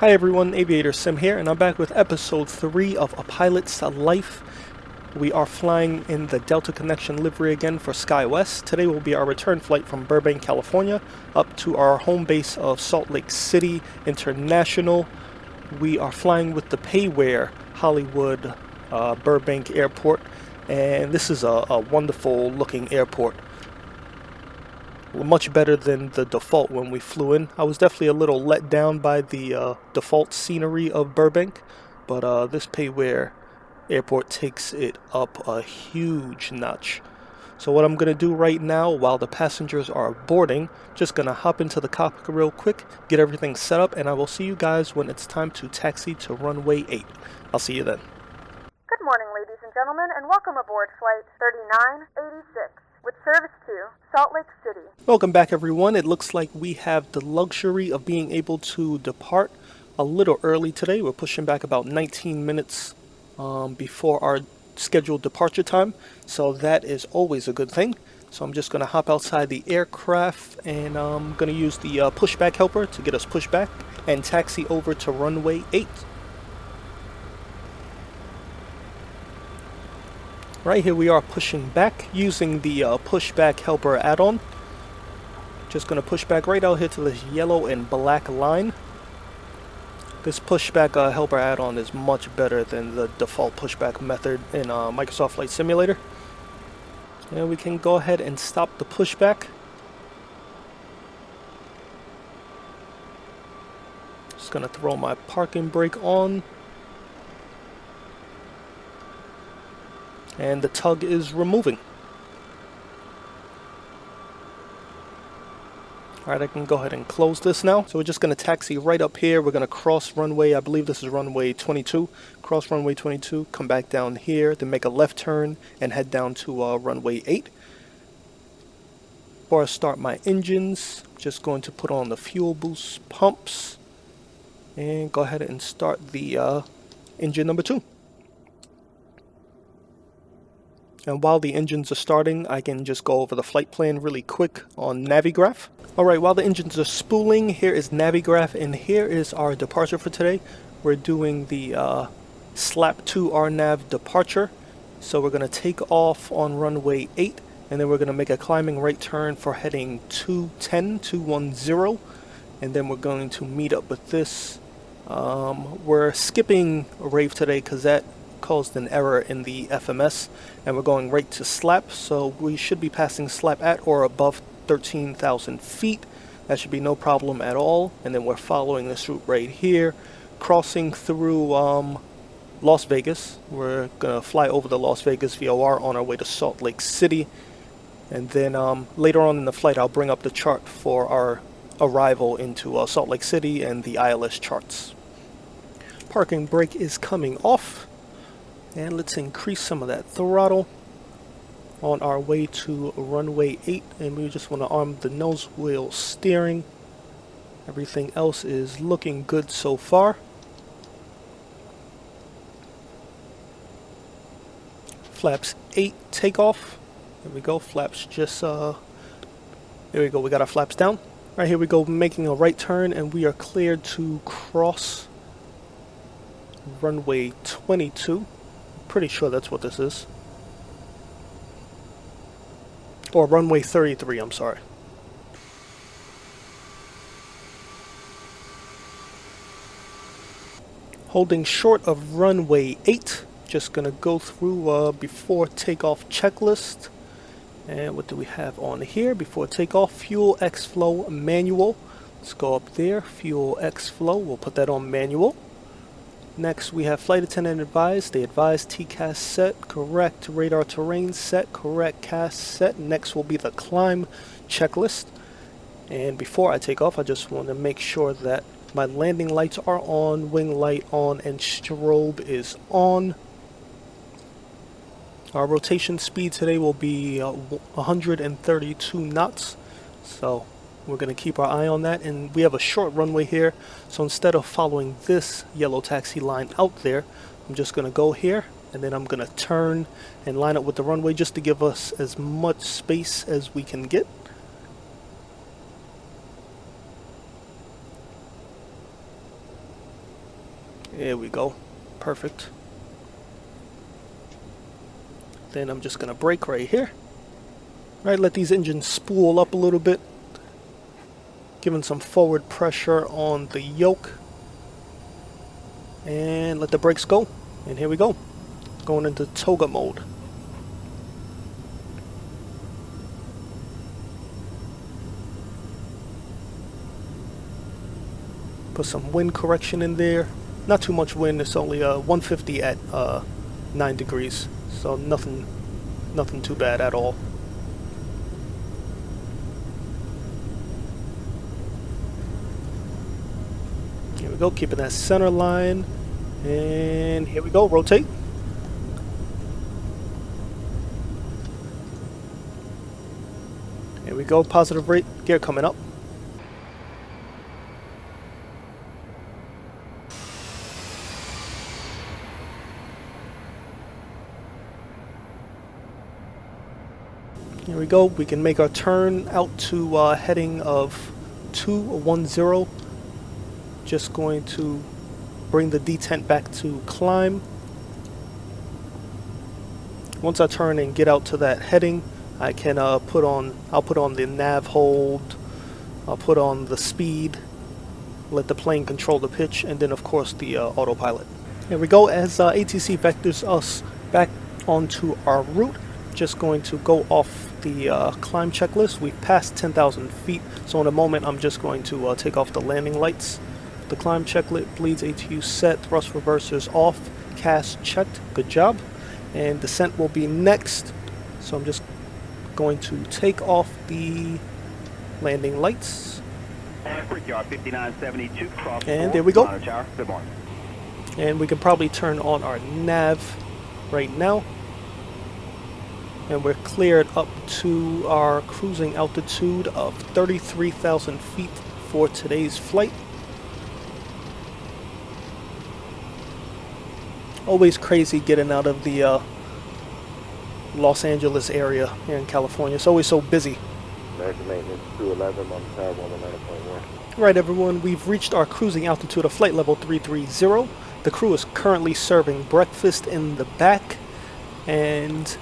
Hi everyone, Aviator Sim here, and I'm back with episode 3 of A Pilot's Life. We are flying in the Delta Connection livery again for SkyWest. Today will be our return flight from Burbank, California, up to our home base of Salt Lake City International. We are flying with the Aerosoft Hollywood Burbank Airport, and this is a wonderful looking airport. Much better than the default when we flew in. I was definitely a little let down by the default scenery of Burbank, but this Aerosoft airport takes it up a huge notch. So what I'm going to do right now while the passengers are boarding, just going to hop into the cockpit real quick, get everything set up, and I will see you guys when it's time to taxi to runway 8. I'll see you then. Good morning, ladies and gentlemen, and welcome aboard Flight 3986. With service to Salt Lake City. Welcome back everyone. It looks like we have the luxury of being able to depart a little early today. We're pushing back about 19 minutes before our scheduled departure time, so that is always a good thing. So I'm just going to hop outside the aircraft and I'm going to use the pushback helper to get us pushed back and taxi over to runway 8. Right here we are pushing back using the pushback helper add-on. Just going to push back right out here to this yellow and black line. This pushback helper add-on is much better than the default pushback method in Microsoft Flight Simulator. And we can go ahead and stop the pushback. Just going to throw my parking brake on. And the tug is removing. Alright, I can go ahead and close this now. So we're just going to taxi right up here. We're going to cross runway, I believe this is runway 22. Cross runway 22, come back down here, then make a left turn and head down to runway 8. Before I start my engines, just going to put on the fuel boost pumps. And go ahead and start the engine number 2. And while the engines are starting, I can just go over the flight plan really quick on Navigraph. Alright, while the engines are spooling, here is Navigraph, and here is our departure for today. We're doing the SLAP 2 RNAV departure. So we're going to take off on runway 8, and then we're going to make a climbing right turn for heading 210, and then we're going to meet up with this. We're skipping Rave today because that caused an error in the FMS, and we're going right to SLAP, so we should be passing SLAP at or above 13,000 feet. That should be no problem at all. And then we're following this route right here, crossing through Las Vegas. We're gonna fly over the Las Vegas VOR on our way to Salt Lake City, and then later on in the flight I'll bring up the chart for our arrival into Salt Lake City and the ILS charts. Parking brake is coming off. And let's increase some of that throttle on our way to runway 8. And we just want to arm the nose wheel steering. Everything else is looking good so far. Flaps 8 takeoff. There we go. Flaps just, there we go. We got our flaps down. Right here we go, making a right turn, and we are cleared to cross runway 22. Pretty sure that's what this is. Or runway 33, I'm sorry. Holding short of runway 8. Just gonna go through before takeoff checklist. And what do we have on here? Before takeoff, fuel X flow manual. Let's go up there, fuel X flow, we'll put that on manual. Next, we have flight attendant advised. They advise TCAS set, correct. Radar terrain set, correct. CAS set. Next will be the climb checklist. And before I take off, I just want to make sure that my landing lights are on, wing light on, and strobe is on. Our rotation speed today will be 132 knots. So we're going to keep our eye on that, and we have a short runway here, so instead of following this yellow taxi line out there, I'm just going to go here, and then I'm going to turn and line up with the runway just to give us as much space as we can get. There we go. Perfect. Then I'm just going to brake right here. Right, let these engines spool up a little bit. Giving some forward pressure on the yoke. And let the brakes go. And here we go. Going into toga mode. Put some wind correction in there. Not too much wind. It's only 150 at 9 degrees. So nothing too bad at all. Here we go, keeping that center line. And here we go, rotate. Here we go, positive rate, gear coming up. Here we go, we can make our turn out to heading of 210. Just going to bring the detent back to climb. Once I turn and get out to that heading, I can I'll put on the nav hold, I'll put on the speed, let the plane control the pitch, and then of course the autopilot. Here we go, as ATC vectors us back onto our route. Just going to go off the climb checklist. We've passed 10,000 feet, so in a moment I'm just going to take off the landing lights. The climb checklist, bleeds ATU set, thrust reversers off, cast checked, good job. And descent will be next, so I'm just going to take off the landing lights. And there we go. And we can probably turn on our nav right now. And we're cleared up to our cruising altitude of 33,000 feet for today's flight. Always crazy getting out of the Los Angeles area here in California. It's always so busy. Maintenance 211 on the tower 109.1. Right, everyone, we've reached our cruising altitude of flight level 330. The crew is currently serving breakfast in the back, and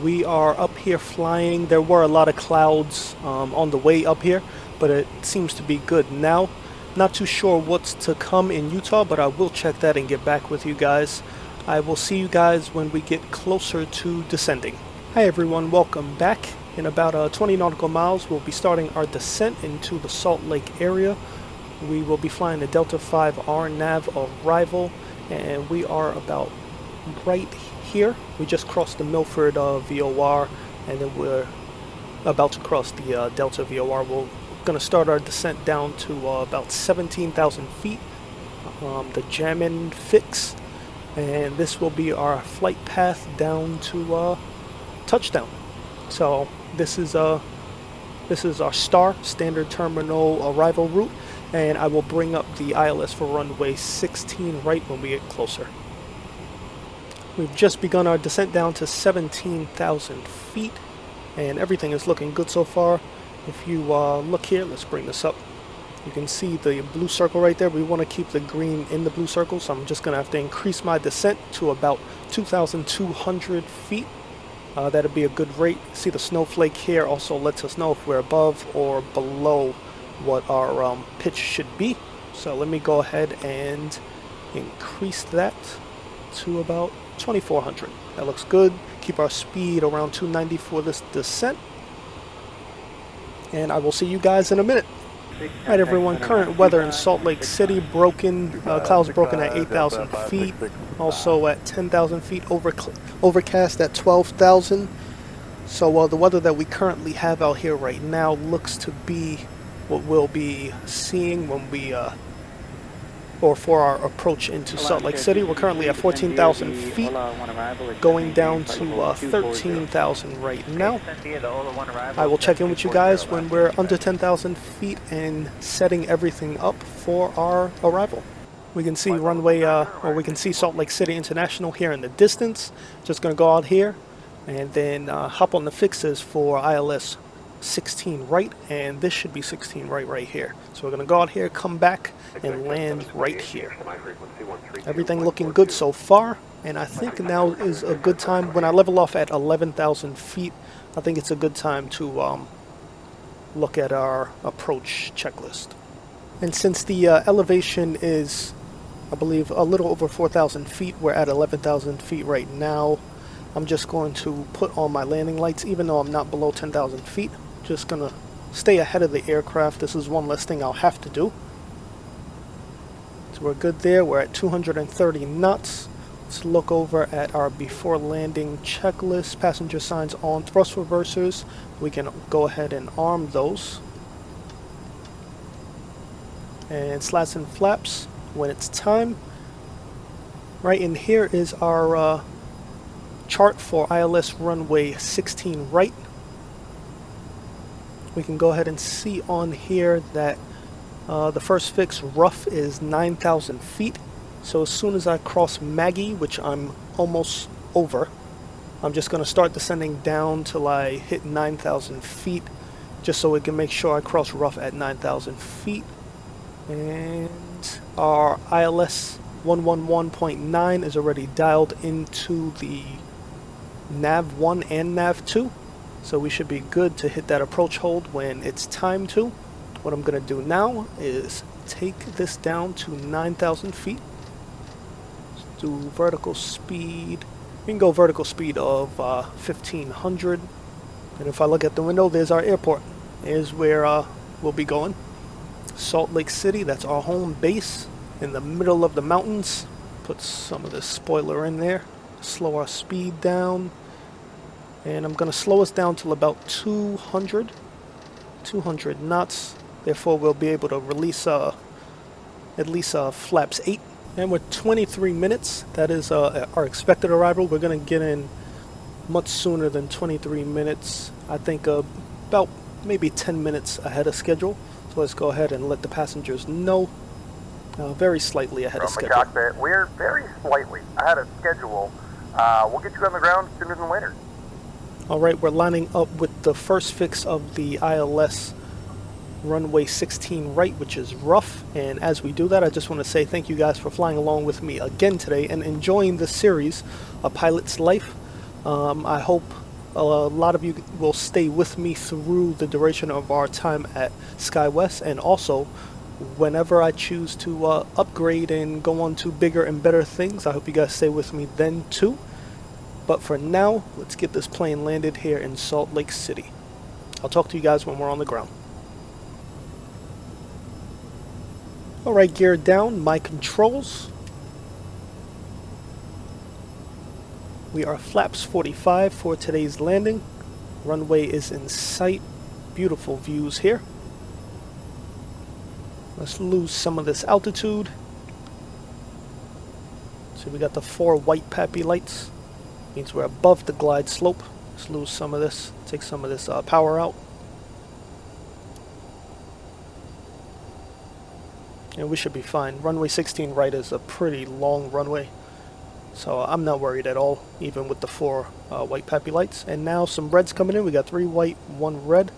we are up here flying. There were a lot of clouds on the way up here, but it seems to be good now. Not too sure what's to come in Utah, but I will check that and get back with you guys. I will see you guys when we get closer to descending. Hi everyone, welcome back. In about 20 nautical miles, we'll be starting our descent into the Salt Lake area. We will be flying the Delta 5R nav arrival, and we are about right here. We just crossed the Milford VOR, and then we're about to cross the Delta VOR. We're going to start our descent down to about 17,000 feet, the Jammin fix, and this will be our flight path down to touchdown. So this is our STAR, Standard Terminal Arrival Route, and I will bring up the ILS for runway 16 right when we get closer. We've just begun our descent down to 17,000 feet, and everything is looking good so far. If you look here, let's bring this up. You can see the blue circle right there. We want to keep the green in the blue circle, so I'm just going to have to increase my descent to about 2,200 feet. That'll be a good rate. See the snowflake here also lets us know if we're above or below what our pitch should be. So let me go ahead and increase that to about 2,400. That looks good. Keep our speed around 290 for this descent. And I will see you guys in a minute. Alright everyone, current weather in Salt Lake City, clouds broken at 8,000 feet, also at 10,000 feet, overcast at 12,000. So the weather that we currently have out here right now looks to be what we'll be seeing when we, or for our approach into Salt Lake City. We're currently at 14,000 feet, going down to 13,000 right now. I will check in with you guys when we're under 10,000 feet and setting everything up for our arrival. We can see runway, or we can see Salt Lake City International here in the distance. Just going to go out here and then hop on the fixes for ILS 16 right, and this should be 16 right here. So we're going to go out here, come back, and land right here. Everything looking good so far, and I think now is a good time. When I level off at 11,000 feet, I think it's a good time to look at our approach checklist. And since the elevation is, I believe, a little over 4,000 feet, we're at 11,000 feet right now. I'm just going to put on my landing lights, even though I'm not below 10,000 feet. Just going to stay ahead of the aircraft. This is one less thing I'll have to do. So we're good there. We're at 230 knots. Let's look over at our before landing checklist. Passenger signs on, thrust reversers. We can go ahead and arm those. And slats and flaps when it's time. Right in here is our chart for ILS runway 16 right. We can go ahead and see on here that the first fix rough is 9,000 feet. So as soon as I cross Maggie, which I'm almost over, I'm just going to start descending down till I hit 9,000 feet, just so we can make sure I cross rough at 9,000 feet. And our ILS 111.9 is already dialed into the nav 1 and nav 2, so we should be good to hit that approach hold when it's time to. What I'm going to do now is take this down to 9,000 feet. Let's do vertical speed. We can go vertical speed of 1,500. And if I look at the window, there's our airport. Here's where we'll be going. Salt Lake City, that's our home base in the middle of the mountains. Put some of this spoiler in there. Slow our speed down. And I'm going to slow us down till about 200 knots. Therefore, we'll be able to release at least flaps 8. And with 23 minutes, that is our expected arrival. We're going to get in much sooner than 23 minutes. I think about maybe 10 minutes ahead of schedule. So let's go ahead and let the passengers know. Very slightly ahead of schedule. From the cockpit, we're very slightly ahead of schedule. We'll get you on the ground sooner than later. Alright, we're lining up with the first fix of the ILS runway 16 right, which is rough. And as we do that, I just want to say thank you guys for flying along with me again today and enjoying this series, A Pilot's Life. I hope a lot of you will stay with me through the duration of our time at SkyWest, and also whenever I choose to upgrade and go on to bigger and better things. I hope you guys stay with me then too. But for now, let's get this plane landed here in Salt Lake City. I'll talk to you guys when we're on the ground. Alright, gear down, my controls. We are flaps 45 for today's landing. Runway is in sight. Beautiful views here. Let's lose some of this altitude. So we got the 4 white pappy lights. Means we're above the glide slope. Let's lose some of this. Take some of this power out. And we should be fine. Runway 16 right is a pretty long runway, so I'm not worried at all, even with the 4 white pappy lights. And now some reds coming in. We got 3 white, 1 red.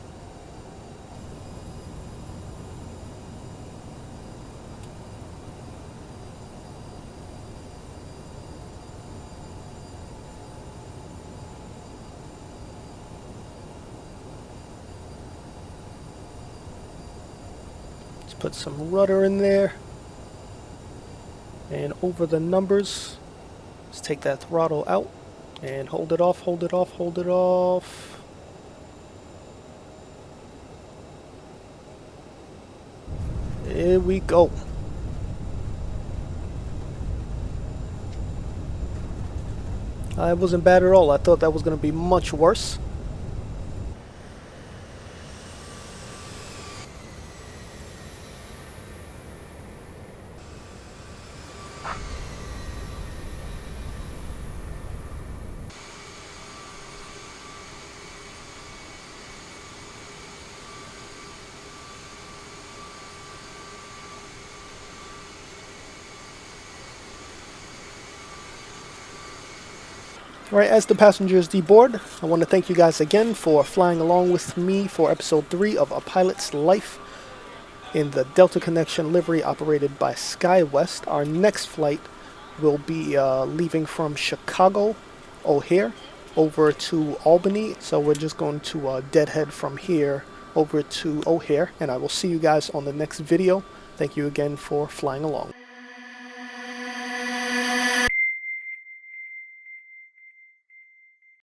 Put some rudder in there, and over the numbers, let's take that throttle out and hold it off, hold it off, hold it off. Here we go. I wasn't bad at all. I thought that was going to be much worse. Alright, as the passengers deboard, I want to thank you guys again for flying along with me for episode 3 of A Pilot's Life in the Delta Connection livery operated by SkyWest. Our next flight will be leaving from Chicago O'Hare over to Albany, so we're just going to deadhead from here over to O'Hare, and I will see you guys on the next video. Thank you again for flying along.